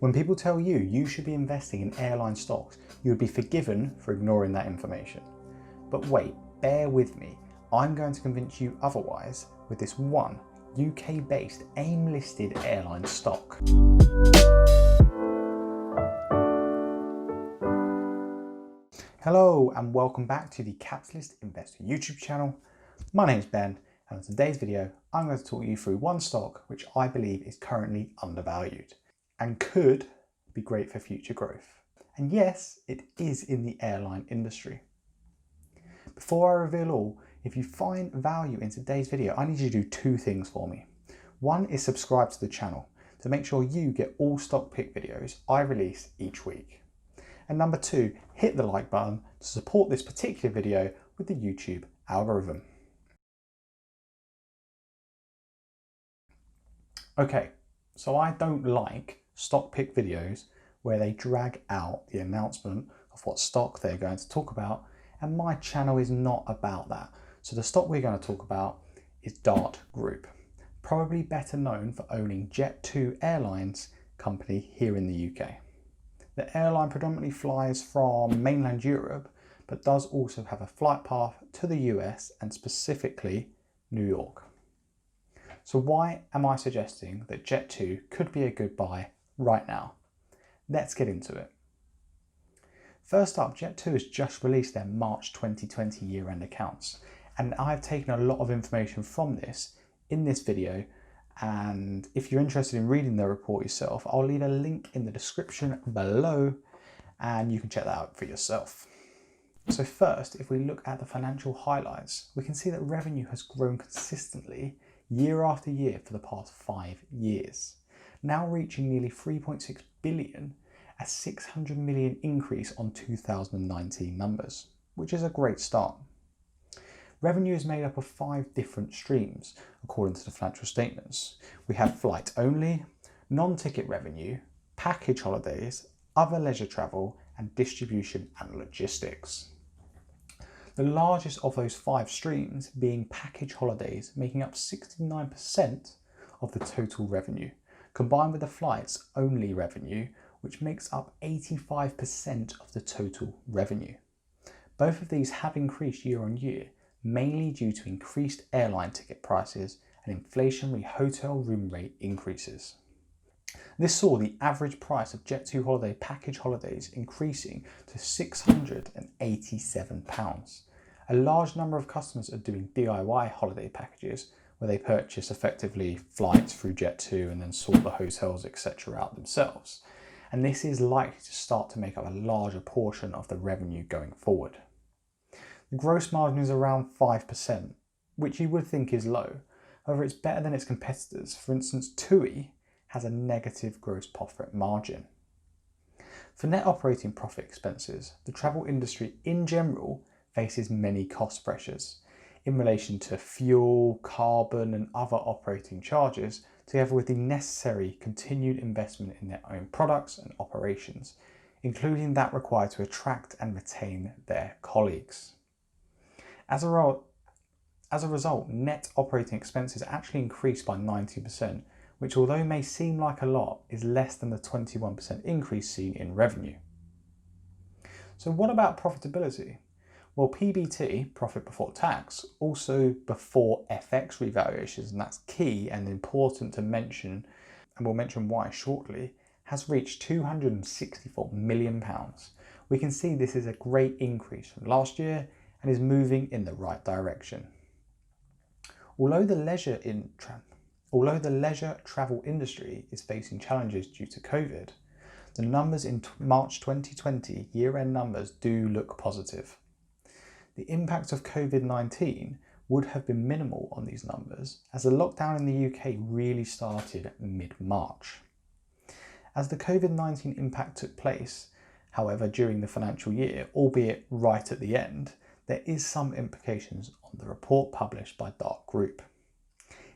When people tell you you should be investing in airline stocks, you would be forgiven for ignoring that information. But wait, bear with me. I'm going to convince you otherwise with this one UK-based AIM-listed airline stock. Hello and welcome back to the Capitalist Investor YouTube channel. My name is Ben, and in today's video I'm going to talk you through one stock which I believe is currently undervalued and could be great for future growth. And yes, it is in the airline industry. Before I reveal all, if you find value in today's video, I need you to do two things for me. One is subscribe to the channel to make sure you get all stock pick videos I release each week. And number two, hit the like button to support this particular video with the YouTube algorithm. Okay, so I don't like stock pick videos where they drag out the announcement of what stock they're going to talk about, and my channel is not about that. So the stock we're going to talk about is Dart Group, probably better known for owning Jet2 Airlines company here in the UK. The airline predominantly flies from mainland Europe, but does also have a flight path to the US and specifically New York. So why am I suggesting that Jet2 could be a good buy right now? Let's get into it. First up, Jet2 has just released their March 2020 year-end accounts, and I've taken a lot of information from this in this video, and if you're interested in reading the report yourself, I'll leave a link in the description below and you can check that out for yourself. So first, if we look at the financial highlights, we can see that revenue has grown consistently year after year for the past 5 years, now reaching nearly 3.6 billion, a 600 million increase on 2019 numbers, which is a great start. Revenue is made up of 5 different streams according to the financial statements. We have flight only, non-ticket revenue, package holidays, other leisure travel, and distribution and logistics. The largest of those 5 streams being package holidays, making up 69% of the total revenue, combined with the flights only revenue, which makes up 85% of the total revenue. Both of these have increased year on year, mainly due to increased airline ticket prices and inflationary hotel room rate increases. This saw the average price of Jet2 holiday package holidays increasing to £687. A large number of customers are doing DIY holiday packages where they purchase effectively flights through Jet2 and then sort the hotels etc. out themselves. And this is likely to start to make up a larger portion of the revenue going forward. The gross margin is around 5%, which you would think is low. However, it's better than its competitors. For instance, TUI has a negative gross profit margin. For net operating profit expenses, the travel industry in general faces many cost pressures in relation to fuel, carbon and other operating charges, together with the necessary continued investment in their own products and operations, including that required to attract and retain their colleagues. As a result, net operating expenses actually increased by 90%, which although may seem like a lot, is less than the 21% increase seen in revenue. So what about profitability? Well, PBT, profit before tax, also before FX revaluations, and that's key and important to mention, and we'll mention why shortly, has reached £264 million. We can see this is a great increase from last year and is moving in the right direction. Although the leisure travel industry is facing challenges due to COVID, the numbers in March 2020 year-end numbers do look positive. The impact of COVID-19 would have been minimal on these numbers, as the lockdown in the UK really started mid-March. As the COVID-19 impact took place, however, during the financial year, albeit right at the end, there is some implications on the report published by Dart Group.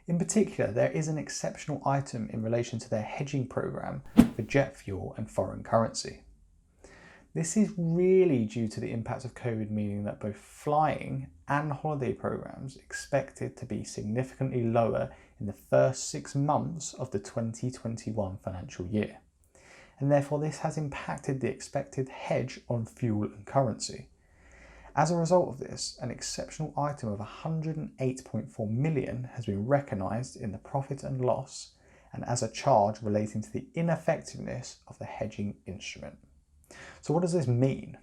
In particular, there is an exceptional item in relation to their hedging program for jet fuel and foreign currency. This is really due to the impact of COVID, meaning that both flying and holiday programs expected to be significantly lower in the first 6 months of the 2021 financial year. and therefore this has impacted the expected hedge on fuel and currency. As a result of this, an exceptional item of 108.4 million has been recognised in the profit and loss and as a charge relating to the ineffectiveness of the hedging instrument. So what does this mean?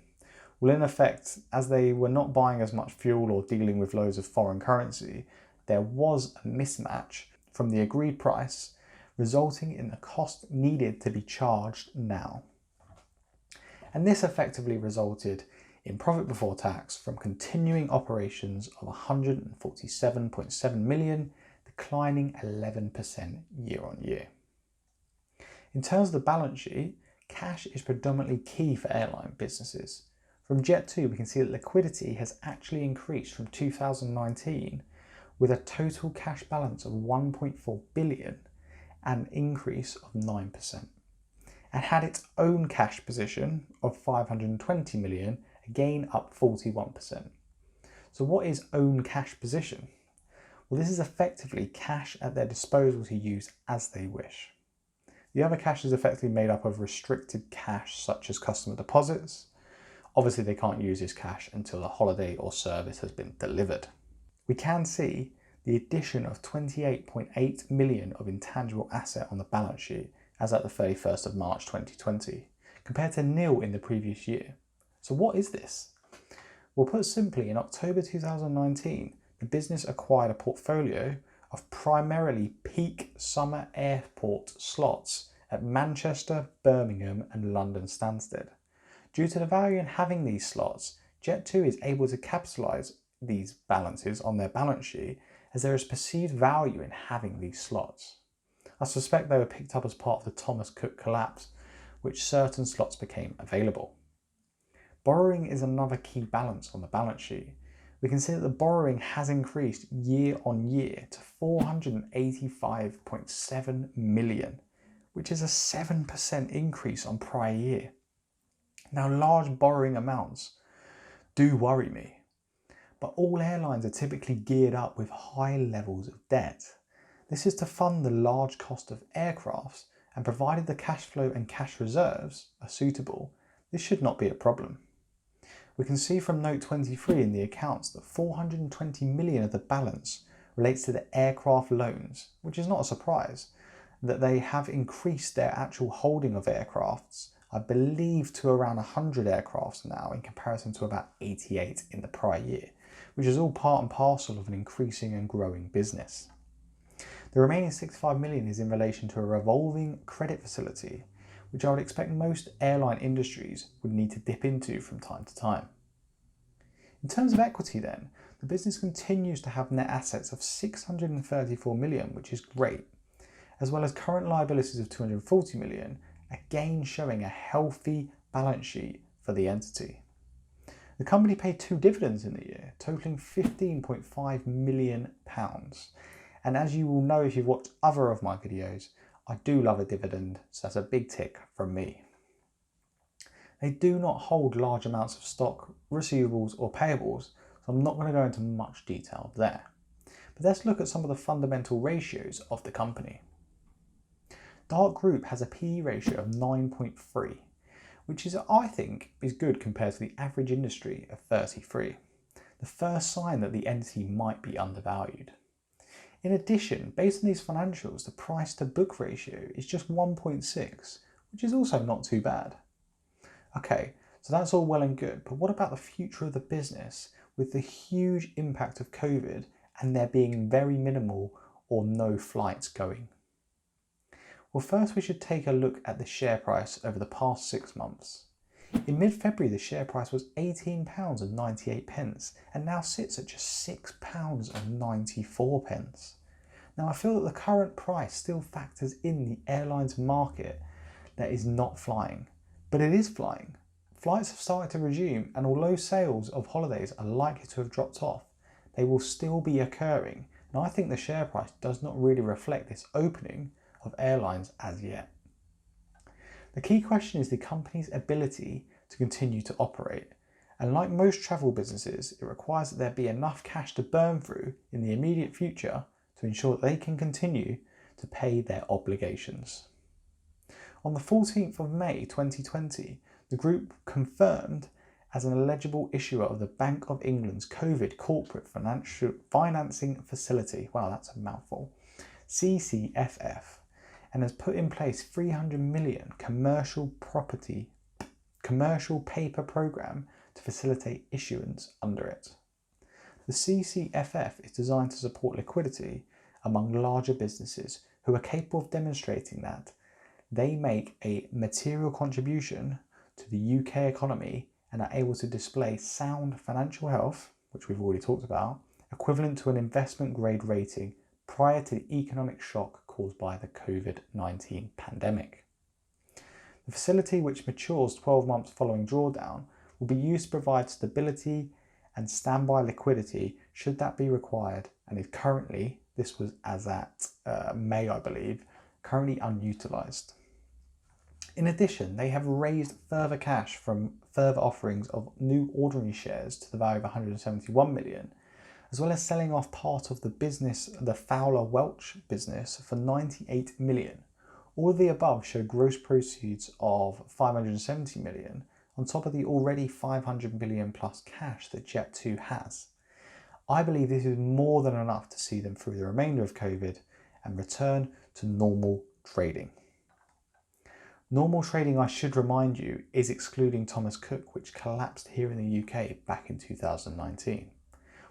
Well, in effect, as they were not buying as much fuel or dealing with loads of foreign currency, there was a mismatch from the agreed price, resulting in the cost needed to be charged now. And this effectively resulted in profit before tax from continuing operations of 147.7 million, declining 11% year on year. In terms of the balance sheet, cash is predominantly key for airline businesses. From Jet2, we can see that liquidity has actually increased from 2019 with a total cash balance of 1.4 billion, an increase of 9%, and had its own cash position of 520 million, again up 41%. So what is own cash position? Well, this is effectively cash at their disposal to use as they wish. The other cash is effectively made up of restricted cash such as customer deposits. Obviously they can't use this cash until the holiday or service has been delivered. We can see the addition of 28.8 million of intangible asset on the balance sheet as at the 31st of March 2020, compared to nil in the previous year. So what is this? Well, put simply, in October 2019, the business acquired a portfolio of primarily peak summer airport slots at Manchester, Birmingham and London Stansted. Due to the value in having these slots, Jet2 is able to capitalise these balances on their balance sheet as there is perceived value in having these slots. I suspect they were picked up as part of the Thomas Cook collapse, which certain slots became available. Borrowing is another key balance on the balance sheet. We can see that the borrowing has increased year on year to 485.7 million, which is a 7% increase on prior year. Now, large borrowing amounts do worry me, but all airlines are typically geared up with high levels of debt. This is to fund the large cost of aircrafts, and provided the cash flow and cash reserves are suitable, this should not be a problem. We can see from note 23 in the accounts that 420 million of the balance relates to the aircraft loans, which is not a surprise, that they have increased their actual holding of aircrafts, I believe, to around 100 aircrafts now in comparison to about 88 in the prior year, which is all part and parcel of an increasing and growing business. The remaining 65 million is in relation to a revolving credit facility, which I would expect most airline industries would need to dip into from time to time. In terms of equity then, the business continues to have net assets of 634 million, which is great, as well as current liabilities of 240 million, again showing a healthy balance sheet for the entity. The company paid 2 dividends in the year, totaling £15.5 million. And as you will know if you've watched other of my videos, I do love a dividend, so that's a big tick from me. They do not hold large amounts of stock, receivables or payables, so I'm not going to go into much detail there. But let's look at some of the fundamental ratios of the company. Dart Group has a PE ratio of 9.3, which is, I think, is good compared to the average industry of 33. The first sign that the entity might be undervalued. In addition, based on these financials, the price to book ratio is just 1.6, which is also not too bad. Okay, so that's all well and good, but what about the future of the business with the huge impact of COVID and there being very minimal or no flights going? Well, first we should take a look at the share price over the past 6 months. In mid-February, the share price was £18.98 and now sits at just £6.94. Now, I feel that the current price still factors in the airlines market that is not flying, but it is flying. Flights have started to resume, and although sales of holidays are likely to have dropped off, they will still be occurring, and I think the share price does not really reflect this opening of airlines as yet. The key question is the company's ability to continue to operate, and like most travel businesses, it requires that there be enough cash to burn through in the immediate future to ensure that they can continue to pay their obligations. On the 14th of May 2020, the group confirmed as an eligible issuer of the Bank of England's COVID Corporate Financing Facility, wow, that's a mouthful, CCFF, and has put in place 300 million commercial paper program to facilitate issuance under it. The CCFF is designed to support liquidity among larger businesses who are capable of demonstrating that they make a material contribution to the UK economy and are able to display sound financial health, which we've already talked about, equivalent to an investment grade rating prior to the economic shock caused by the COVID-19 pandemic. The facility, which matures 12 months following drawdown, will be used to provide stability and standby liquidity should that be required, and is currently, this was as at May I believe, currently unutilised. In addition, they have raised further cash from further offerings of new ordinary shares to the value of 171 million, as well as selling off part of the Fowler Welch business for 98 million. All of the above show gross proceeds of 570 million on top of the already 500 million plus cash that Jet2 has. I believe this is more than enough to see them through the remainder of COVID and return to normal trading. Normal trading, I should remind you, is excluding Thomas Cook, which collapsed here in the UK back in 2019.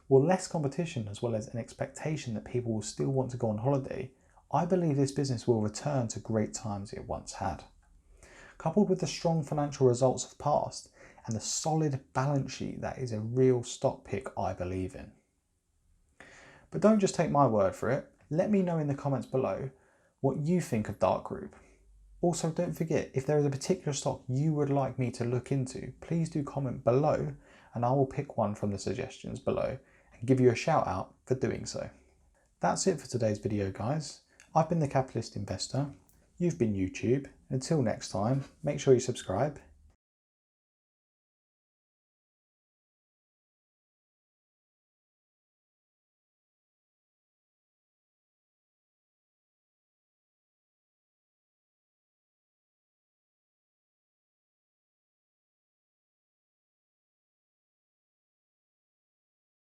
With less competition as well as an expectation that people will still want to go on holiday, I believe this business will return to great times it once had. Coupled with the strong financial results of past and the solid balance sheet, that is a real stock pick I believe in. But don't just take my word for it. Let me know in the comments below what you think of Dark Group. Also, don't forget, if there is a particular stock you would like me to look into, please do comment below and I will pick one from the suggestions below and give you a shout out for doing so. That's it for today's video, guys. I've been the Capitalist Investor. You've been YouTube. Until next time, make sure you subscribe